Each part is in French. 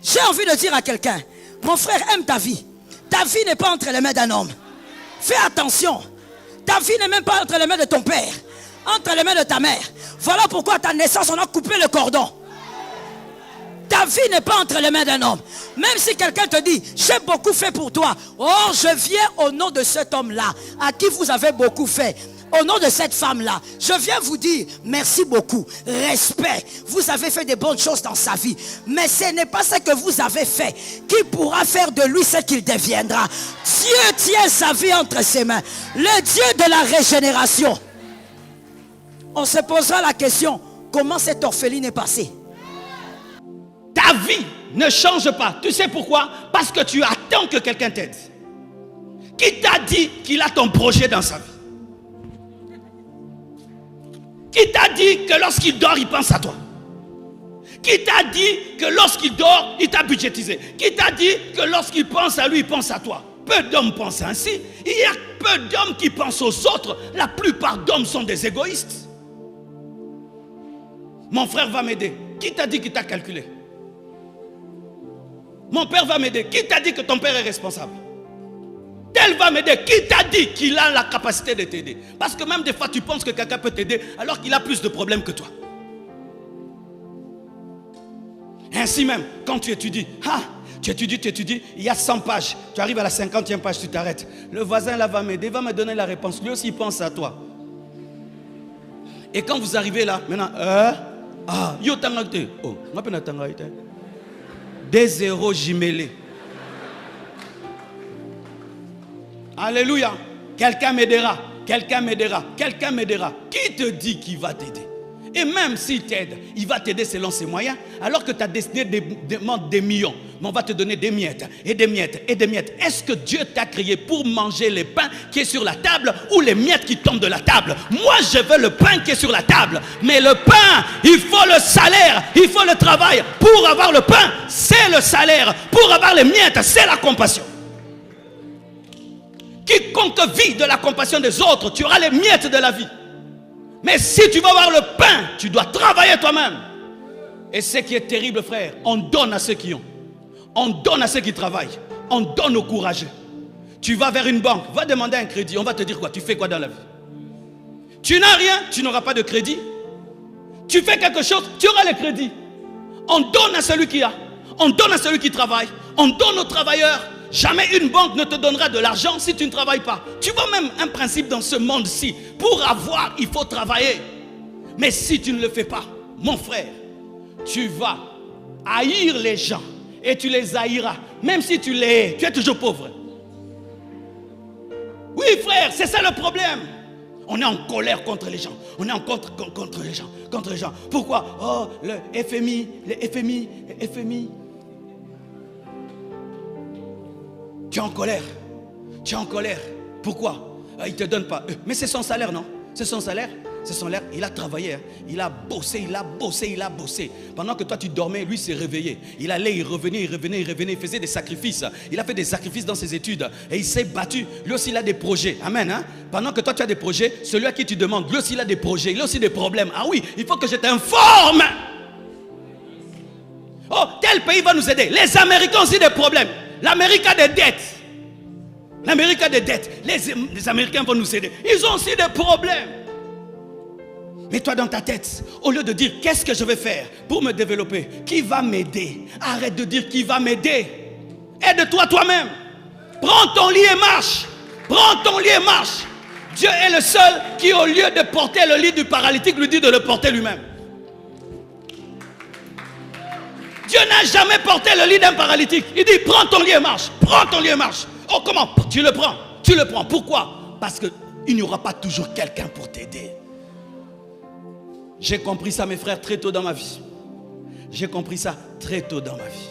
J'ai envie de dire à quelqu'un, mon frère, aime ta vie. Ta vie n'est pas entre les mains d'un homme. Fais attention. Ta vie n'est même pas entre les mains de ton père, entre les mains de ta mère. Voilà pourquoi à ta naissance, on a coupé le cordon. Ta vie n'est pas entre les mains d'un homme. Même si quelqu'un te dit, j'ai beaucoup fait pour toi. Oh, je viens au nom de cet homme-là, à qui vous avez beaucoup fait. Au nom de cette femme-là, je viens vous dire merci beaucoup, respect. Vous avez fait des bonnes choses dans sa vie. Mais ce n'est pas ce que vous avez fait qui pourra faire de lui ce qu'il deviendra. Dieu tient sa vie entre ses mains. Le Dieu de la régénération. On se posera la question, comment cette orpheline est passée? Ta vie ne change pas. Tu sais pourquoi? Parce que tu attends que quelqu'un t'aide. Qui t'a dit qu'il a ton projet dans sa vie? Qui t'a dit que lorsqu'il dort, il pense à toi? Qui t'a dit que lorsqu'il dort, il t'a budgétisé? Qui t'a dit que lorsqu'il pense à lui, il pense à toi? Peu d'hommes pensent ainsi. Il y a peu d'hommes qui pensent aux autres. La plupart d'hommes sont des égoïstes. Mon frère va m'aider. Qui t'a dit qu'il t'a calculé? Mon père va m'aider. Qui t'a dit que ton père est responsable? Tel va m'aider. Qui t'a dit qu'il a la capacité de t'aider? Parce que même des fois tu penses que quelqu'un peut t'aider alors qu'il a plus de problèmes que toi. Ainsi même, quand tu étudies, tu étudies, il y a 100 pages. Tu arrives à la 50e page, tu t'arrêtes. Le voisin là va m'aider, va me donner la réponse. Lui aussi il pense à toi. Et quand vous arrivez là, maintenant, yo tangate. Oh, on peut tangate. Des zéros jumelés. Alléluia. Quelqu'un m'aidera. Quelqu'un m'aidera. Quelqu'un m'aidera. Qui te dit qu'il va t'aider? Et même s'il t'aide, il va t'aider selon ses moyens. Alors que ta destinée demande des millions. Mais on va te donner des miettes et des miettes et des miettes. Est-ce que Dieu t'a créé pour manger les pains qui est sur la table ou les miettes qui tombent de la table? Moi, je veux le pain qui est sur la table. Mais le pain, il faut le salaire, il faut le travail. Pour avoir le pain, c'est le salaire. Pour avoir les miettes, c'est la compassion. Quiconque vit de la compassion des autres, tu auras les miettes de la vie. Mais si tu veux avoir le pain, tu dois travailler toi-même. Et ce qui est terrible, frère, on donne à ceux qui ont. On donne à ceux qui travaillent. On donne aux courageux. Tu vas vers une banque, va demander un crédit. On va te dire quoi? Tu fais quoi dans la vie? Tu n'as rien, tu n'auras pas de crédit. Tu fais quelque chose, tu auras le crédit. On donne à celui qui a. On donne à celui qui travaille. On donne aux travailleurs. Jamais une banque ne te donnera de l'argent si tu ne travailles pas. Tu vois même un principe dans ce monde-ci. Pour avoir, il faut travailler. Mais si tu ne le fais pas, mon frère, tu vas haïr les gens. Et tu les haïras. Même si tu les hais, tu es toujours pauvre. Oui, frère, c'est ça le problème. On est en colère contre les gens. On est en contre les gens. Contre les gens. Pourquoi? Oh, le FMI, le FMI, le FMI. Tu es en colère. Tu es en colère. Pourquoi? Il ne te donne pas. Mais c'est son salaire, non? C'est son salaire. C'est son salaire. Il a travaillé. Hein. Il a bossé, il a bossé, il a bossé. Pendant que toi tu dormais, lui s'est réveillé. Il allait, il revenait, il revenait, il revenait. Il faisait des sacrifices. Il a fait des sacrifices dans ses études. Et il s'est battu. Lui aussi, il a des projets. Amen. Hein? Pendant que toi tu as des projets, celui à qui tu demandes, lui aussi, il a des projets. Il a aussi des problèmes. Ah oui, il faut que je t'informe. Oh, tel pays va nous aider. Les Américains ont aussi des problèmes. L'Amérique a des dettes. L'Amérique a des dettes. Les Américains vont nous aider. Ils ont aussi des problèmes. Mais toi dans ta tête, au lieu de dire qu'est-ce que je vais faire pour me développer, qui va m'aider? Arrête de dire qui va m'aider. Aide-toi toi-même. Prends ton lit et marche. Prends ton lit et marche. Dieu est le seul qui, au lieu de porter le lit du paralytique, lui dit de le porter lui-même. Dieu n'a jamais porté le lit d'un paralytique. Il dit prends ton lit et marche. Prends ton lit et marche. Oh comment? Tu le prends. Tu le prends. Pourquoi? Parce qu'il n'y aura pas toujours quelqu'un pour t'aider. J'ai compris ça, mes frères, très tôt dans ma vie. J'ai compris ça très tôt dans ma vie.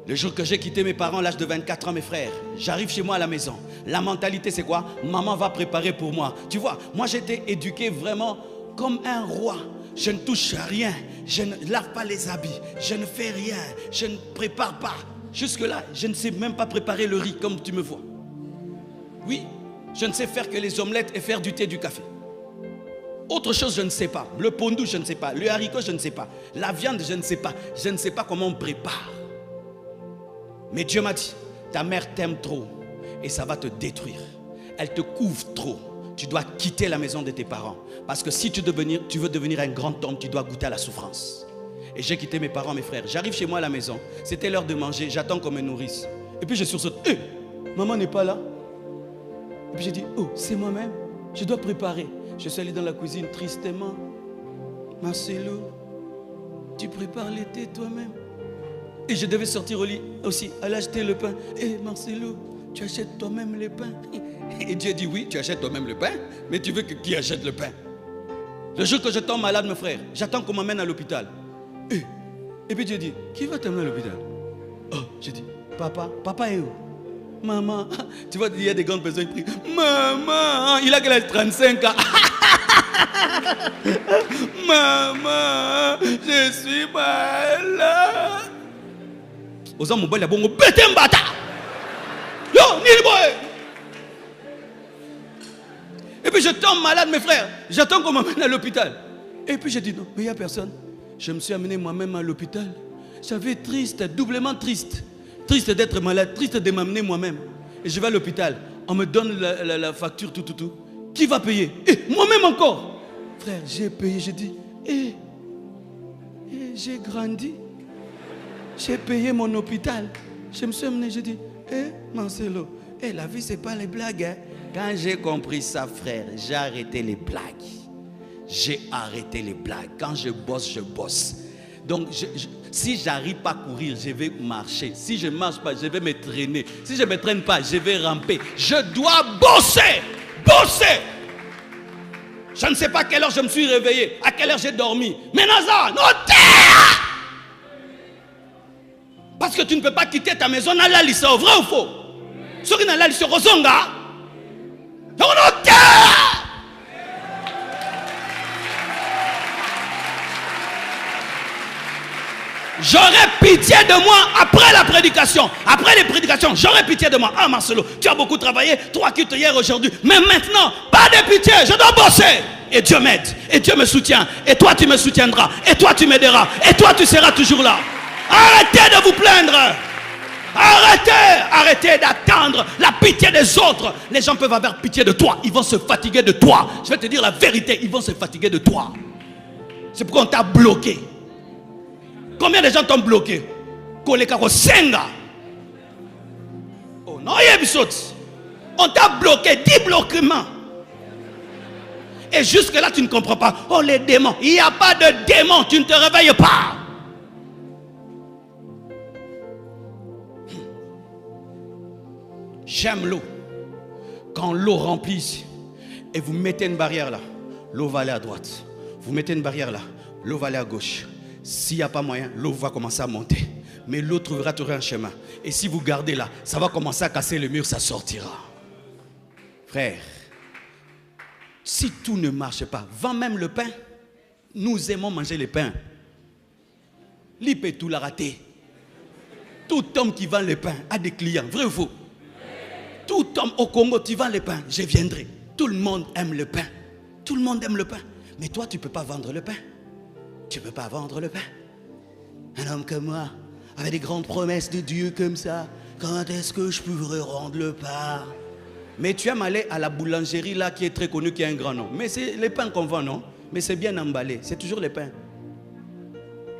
Le jour que j'ai quitté mes parents à l'âge de 24 ans, mes frères, j'arrive chez moi à la maison. La mentalité, c'est quoi? Maman va préparer pour moi. Tu vois, moi j'étais éduqué vraiment comme un roi. Je ne touche à rien. Je ne lave pas les habits. Je ne fais rien. Je ne prépare pas. Jusque-là, je ne sais même pas préparer le riz comme tu me vois. Oui, je ne sais faire que les omelettes et faire du thé, du café. Autre chose, je ne sais pas. Le pondou, je ne sais pas. Le haricot, je ne sais pas. La viande, je ne sais pas. Je ne sais pas comment on prépare. Mais Dieu m'a dit, ta mère t'aime trop et ça va te détruire. Elle te couvre trop. Tu dois quitter la maison de tes parents. Parce que si tu veux devenir un grand homme, tu dois goûter à la souffrance. Et j'ai quitté mes parents, mes frères. J'arrive chez moi à la maison. C'était l'heure de manger. J'attends qu'on me nourrisse. Et puis je sursaute. Maman n'est pas là. Et puis j'ai dit, oh, c'est moi-même. Je dois préparer. Je suis allé dans la cuisine tristement. Marcelo, tu prépares l'été toi-même. Et je devais sortir au lit aussi, aller acheter le pain. Marcelo, tu achètes toi-même le pain. Et Dieu dit, oui, tu achètes toi-même le pain, mais tu veux que qui achète le pain? Le jour que je tombe malade, mes frères, j'attends qu'on m'amène à l'hôpital. Et puis Dieu dit, qui va t'amener à l'hôpital? Oh, je dis, papa est où? Maman, tu vois, il y a des grandes personnes qui prient. Maman, il a quel âge? 35 ans. Maman, je suis malade. Aux hommes, mon boy, il a bon, bête un bâtard. Yo, ni boy. Et puis je tombe malade, mes frères. J'attends qu'on m'amène à l'hôpital. Et puis je dis non, mais il n'y a personne. Je me suis amené moi-même à l'hôpital. J'avais triste, doublement triste. Triste d'être malade, triste de m'amener moi-même. Et je vais à l'hôpital. On me donne la facture, tout. Qui va payer? Moi-même encore. Frère, j'ai payé, j'ai dit, j'ai grandi. J'ai payé mon hôpital. Je me suis amené, j'ai dit, Marcelo, la vie, c'est pas les blagues. Hein. Quand j'ai compris ça, frère, j'ai arrêté les blagues. J'ai arrêté les blagues. Quand je bosse. Donc, si je n'arrive pas à courir, je vais marcher. Si je ne marche pas, je vais me traîner. Si je ne me traîne pas, je vais ramper. Je dois bosser. Je ne sais pas à quelle heure je me suis réveillé, à quelle heure j'ai dormi. Mais Naza, non, parce que tu ne peux pas quitter ta maison. N'a la lisse, vrai ou faux? Ce qui n'a la lisse, Rosonga. Non, j'aurais pitié de moi après la prédication. Après les prédications, j'aurais pitié de moi. Ah Marcelo, tu as beaucoup travaillé, 3 cultes hier, aujourd'hui. Mais maintenant, pas de pitié, je dois bosser. Et Dieu m'aide, et Dieu me soutient. Et toi tu me soutiendras, et toi tu m'aideras. Et toi tu seras toujours là. Arrêtez de vous plaindre. Arrêtez d'attendre la pitié des autres. Les gens peuvent avoir pitié de toi. Ils vont se fatiguer de toi. Je vais te dire la vérité, ils vont se fatiguer de toi. C'est pourquoi on t'a bloqué. Combien de gens t'ont bloqué? Oh non, on t'a bloqué, 10 bloquements. Et jusque là tu ne comprends pas. Oh les démons, il n'y a pas de démons, tu ne te réveilles pas. J'aime l'eau. Quand l'eau remplit et vous mettez une barrière là, l'eau va aller à droite. Vous mettez une barrière là, l'eau va aller à gauche. S'il n'y a pas moyen, l'eau va commencer à monter. Mais l'eau trouvera toujours un chemin. Et si vous gardez là, ça va commencer à casser le mur, ça sortira. Frère, si tout ne marche pas, vends même le pain. Nous aimons manger le pain. L'IP tout l'a raté. Tout homme qui vend le pain a des clients, vrai ou faux? Tout homme au Congo, tu vends le pain, je viendrai. Tout le monde aime le pain. Tout le monde aime le pain. Mais toi, tu ne peux pas vendre le pain. Tu ne peux pas vendre le pain. Un homme comme moi, avec des grandes promesses de Dieu comme ça, quand est-ce que je pourrais rendre le pain? Mais tu aimes aller à la boulangerie là qui est très connue, qui a un grand nom. Mais c'est les pains qu'on vend, non? Mais c'est bien emballé, c'est toujours les pains.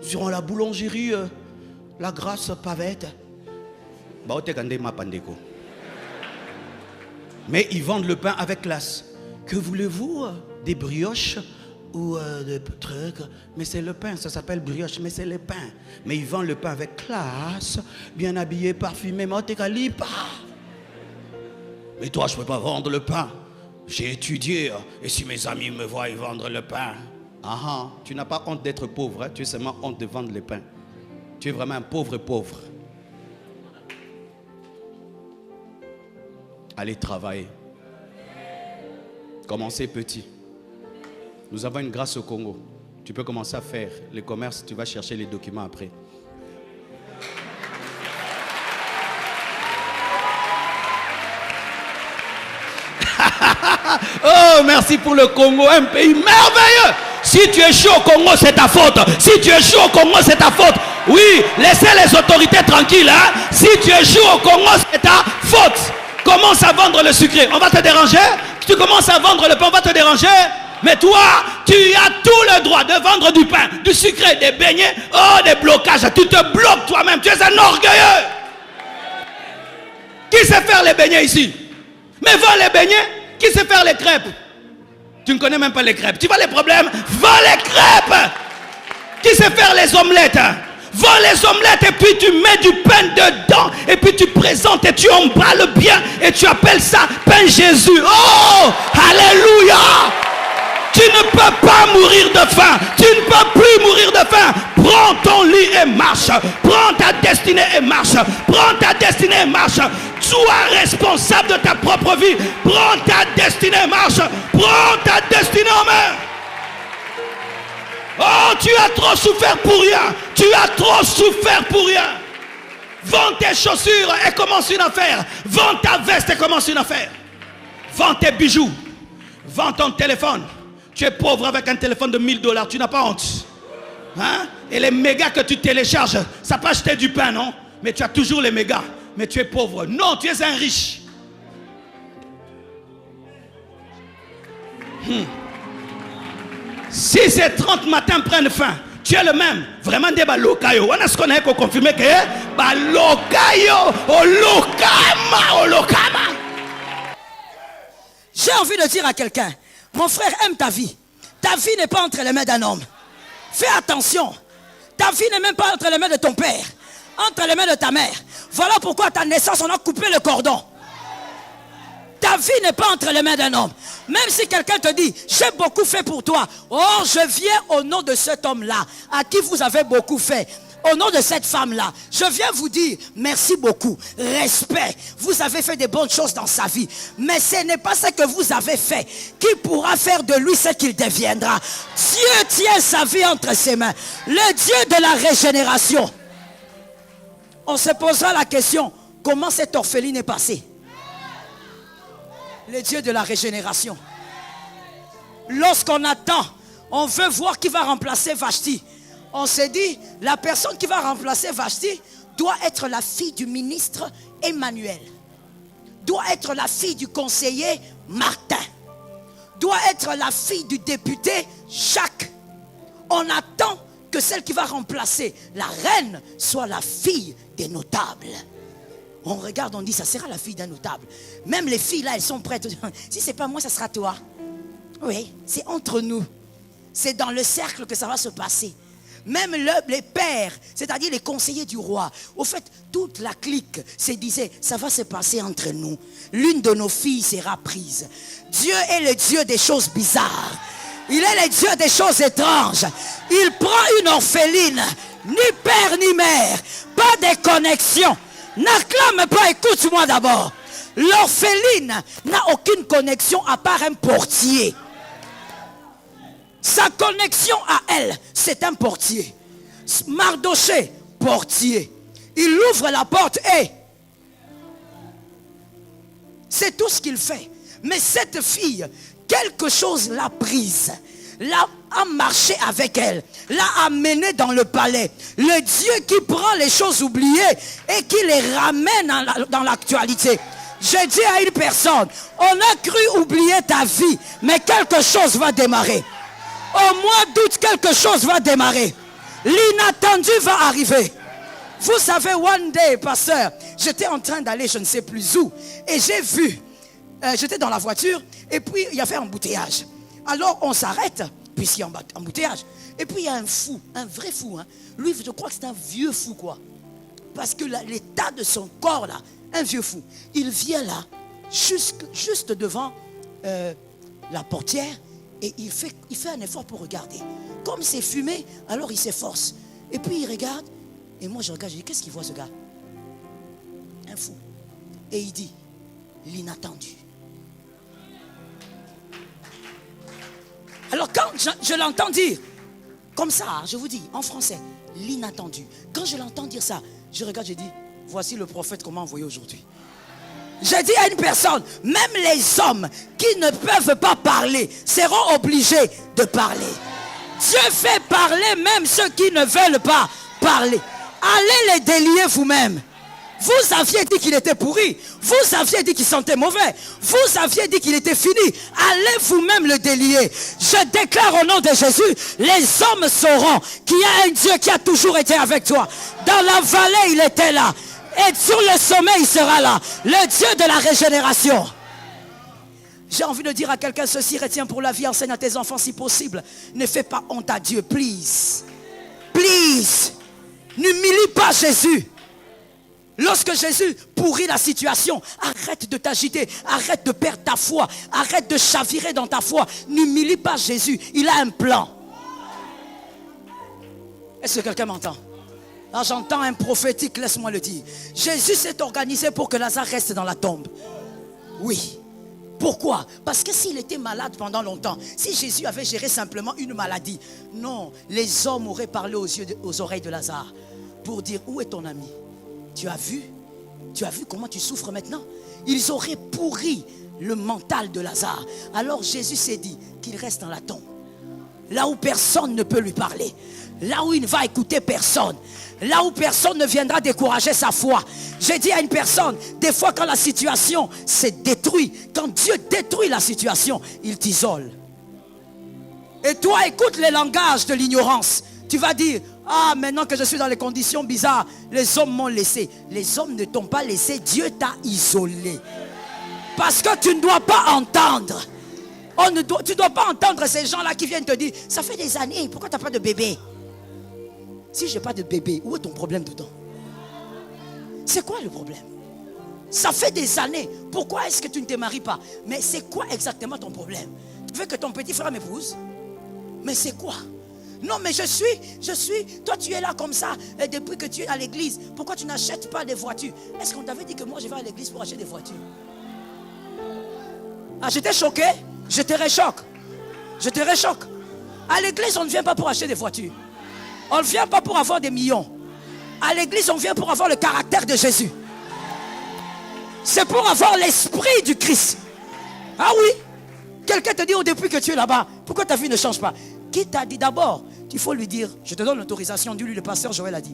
Sur la boulangerie, la Grâce Pavette. Mais ils vendent le pain avec classe. Que voulez-vous? Des brioches ou des trucs? Mais c'est le pain, ça s'appelle brioche, mais c'est le pain. Mais ils vendent le pain avec classe, bien habillé, parfumé. Mais toi, je ne peux pas vendre le pain. J'ai étudié, et si mes amis me voient vendre le pain, tu n'as pas honte d'être pauvre, hein? Tu as seulement honte de vendre le pain. Tu es vraiment un pauvre. Allez travailler. Commencez petit. Nous avons une grâce au Congo. Tu peux commencer à faire le commerce, tu vas chercher les documents après. Oh, Oh, merci pour le Congo, un pays merveilleux. Si tu échoues au Congo, c'est ta faute. Si tu échoues au Congo, c'est ta faute. Oui, laissez les autorités tranquilles. Hein? Si tu échoues au Congo, c'est ta faute. Commence à vendre le sucré, on va te déranger. Tu commences à vendre le pain, on va te déranger. Mais toi, tu as tout le droit de vendre du pain, du sucré, des beignets, oh, des blocages. Tu te bloques toi-même, tu es un orgueilleux. Qui sait faire les beignets ici? Mais vends les beignets. Qui sait faire les crêpes? Tu ne connais même pas les crêpes. Tu vois les problèmes? Vends les crêpes. Qui sait faire les omelettes? Vends les omelettes et puis tu mets du pain dedans et puis tu présentes et tu emballes bien et tu appelles ça pain Jésus. Oh, alléluia. Tu ne peux pas mourir de faim. Tu ne peux plus mourir de faim. Prends ton lit et marche. Prends ta destinée et marche. Prends ta destinée et marche. Sois responsable de ta propre vie. Prends ta destinée et marche. Prends ta destinée en main. Oh, tu as trop souffert pour rien. Tu as trop souffert pour rien. Vends tes chaussures et commence une affaire. Vends ta veste et commence une affaire. Vends tes bijoux. Vends ton téléphone. Tu es pauvre avec un téléphone de $1000. Tu n'as pas honte. Hein? Et les mégas que tu télécharges, ça peut acheter du pain, non? Mais tu as toujours les mégas. Mais tu es pauvre. Non, tu es un riche. Si ces 30 matins prennent fin, tu es le même. Vraiment des balokayo. On a ce qu'on a confirmé que balokayo, olokama. J'ai envie de dire à quelqu'un, mon frère aime ta vie. Ta vie n'est pas entre les mains d'un homme. Fais attention. Ta vie n'est même pas entre les mains de ton père. Entre les mains de ta mère. Voilà pourquoi à ta naissance, on a coupé le cordon. Ta vie n'est pas entre les mains d'un homme. Même si quelqu'un te dit, j'ai beaucoup fait pour toi. Oh, je viens au nom de cet homme-là, à qui vous avez beaucoup fait. Au nom de cette femme-là, je viens vous dire merci beaucoup, respect. Vous avez fait des bonnes choses dans sa vie. Mais ce n'est pas ce que vous avez fait qui pourra faire de lui ce qu'il deviendra. Dieu tient sa vie entre ses mains. Le Dieu de la régénération. On se posera la question, comment cette orpheline est passée? Le Dieu de la régénération. Lorsqu'on attend, on veut voir qui va remplacer Vashti. On s'est dit, la personne qui va remplacer Vashti doit être la fille du ministre Emmanuel. Doit être la fille du conseiller Martin. Doit être la fille du député Jacques. On attend que celle qui va remplacer la reine soit la fille des notables. On regarde, on dit, ça sera la fille d'un notable. Même les filles là, elles sont prêtes. Si c'est pas moi, ça sera toi. Oui, c'est entre nous. C'est dans le cercle que ça va se passer. Même les pères, c'est-à-dire les conseillers du roi. Au fait, toute la clique se disait, ça va se passer entre nous. L'une de nos filles sera prise. Dieu est le Dieu des choses bizarres. Il est le Dieu des choses étranges. Il prend une orpheline, ni père ni mère, pas de connexion. N'acclame pas, écoute-moi d'abord. L'orpheline n'a aucune connexion à part un portier. Sa connexion à elle, c'est un portier. Mardoché, portier. Il ouvre la porte et c'est tout ce qu'il fait. Mais cette fille, quelque chose l'a prise, l'a marché avec elle, l'a amenée dans le palais. Le Dieu qui prend les choses oubliées et qui les ramène dans l'actualité. Je dis à une personne, on a cru oublier ta vie, mais quelque chose va démarrer. Au mois d'août, quelque chose va démarrer. L'inattendu va arriver. Vous savez, one day, pasteur, j'étais en train d'aller je ne sais plus où. Et j'ai vu, j'étais dans la voiture, et puis il y avait un embouteillage. Alors on s'arrête, puisqu'il y a un embouteillage. Et puis il y a un fou, un vrai fou. Hein. Lui, je crois que c'est un vieux fou, quoi. Parce que l'état de son corps, là, un vieux fou. Il vient là, juste devant la portière. Et il fait un effort pour regarder. Comme c'est fumé, alors il s'efforce. Et puis il regarde. Et moi je regarde, je dis, qu'est-ce qu'il voit ce gars? Un fou. Et il dit, l'inattendu. Alors quand je l'entends dire, comme ça, je vous dis, en français, l'inattendu. Quand je l'entends dire ça, je regarde, je dis, voici le prophète qu'on m'a envoyé aujourd'hui. Je dis à une personne, même les hommes qui ne peuvent pas parler seront obligés de parler. Dieu fait parler même ceux qui ne veulent pas parler. Allez les délier vous-même. Vous aviez dit qu'il était pourri. Vous aviez dit qu'il sentait mauvais. Vous aviez dit qu'il était fini. Allez vous-même le délier. Je déclare au nom de Jésus, les hommes sauront qu'il y a un Dieu qui a toujours été avec toi. Dans la vallée, il était là. Et sur le sommet, il sera là. Le Dieu de la régénération. J'ai envie de dire à quelqu'un ceci, retiens pour la vie, enseigne à tes enfants si possible. Ne fais pas honte à Dieu, please. Please. N'humilie pas Jésus. Lorsque Jésus pourrit la situation, arrête de t'agiter, arrête de perdre ta foi, arrête de chavirer dans ta foi. N'humilie pas Jésus, il a un plan. Est-ce que quelqu'un m'entend? Là, j'entends un prophétique, laisse-moi le dire. Jésus s'est organisé pour que Lazare reste dans la tombe. Oui. Pourquoi? Parce que s'il était malade pendant longtemps, si Jésus avait géré simplement une maladie, non, les hommes auraient parlé aux oreilles de Lazare pour dire, où est ton ami? Tu as vu comment tu souffres maintenant? Ils auraient pourri le mental de Lazare. Alors Jésus s'est dit qu'il reste dans la tombe. Là où personne ne peut lui parler. Là où il ne va écouter personne. Là où personne ne viendra décourager sa foi. J'ai dit à une personne, des fois quand la situation s'est détruite, quand Dieu détruit la situation, il t'isole. Et toi, écoute les langages de l'ignorance. Tu vas dire, ah, maintenant que je suis dans les conditions bizarres, les hommes m'ont laissé. Les hommes ne t'ont pas laissé, Dieu t'a isolé. Parce que tu ne dois pas entendre. Tu ne dois pas entendre ces gens-là qui viennent te dire, ça fait des années, pourquoi tu n'as pas de bébé? Si je n'ai pas de bébé, où est ton problème dedans? C'est quoi le problème? Ça fait des années, pourquoi est-ce que tu ne te maries pas? Mais c'est quoi exactement ton problème? Tu veux que ton petit frère m'épouse? Mais c'est quoi? Non, mais je suis, toi tu es là comme ça, et depuis que tu es à l'église, pourquoi tu n'achètes pas des voitures? Est-ce qu'on t'avait dit que moi je vais à l'église pour acheter des voitures? Ah, j'étais choqué, je te réchoque. Je te réchoque. À l'église, on ne vient pas pour acheter des voitures. On ne vient pas pour avoir des millions. À l'église, on vient pour avoir le caractère de Jésus. C'est pour avoir l'esprit du Christ. Ah oui. Quelqu'un te dit, oh, depuis que tu es là-bas, pourquoi ta vie ne change pas? Qui t'a dit d'abord? Il faut lui dire, je te donne l'autorisation, dis-lui, le pasteur Joël a dit.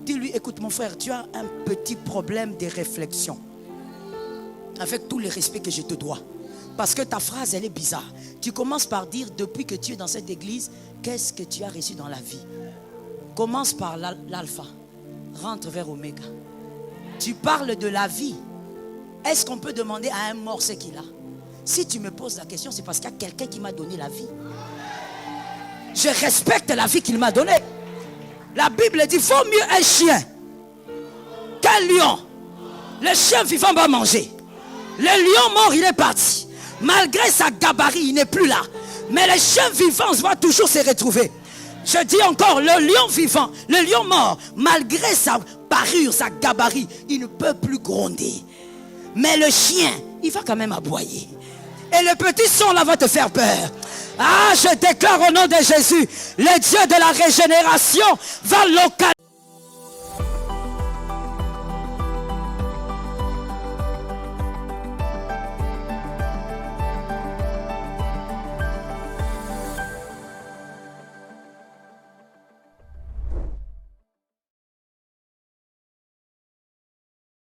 Dis-lui, écoute mon frère, tu as un petit problème de réflexion. Avec tout le respect que je te dois. Parce que ta phrase, elle est bizarre. Tu commences par dire, depuis que tu es dans cette église, qu'est-ce que tu as reçu dans la vie? Commence par l'alpha. Rentre vers oméga. Tu parles de la vie. Est-ce qu'on peut demander à un mort ce qu'il a? Si tu me poses la question, c'est parce qu'il y a quelqu'un qui m'a donné la vie. Je respecte la vie qu'il m'a donnée. La Bible dit, il vaut mieux un chien qu'un lion. Le chien vivant va manger. Le lion mort, il est parti. Malgré sa gabarit, il n'est plus là. Mais le chien vivant va toujours se retrouver. Je dis encore, le lion vivant, le lion mort, malgré sa parure, sa gabarit, il ne peut plus gronder. Mais le chien, il va quand même aboyer. Et le petit son là va te faire peur. Ah, je déclare au nom de Jésus, le Dieu de la régénération va localiser.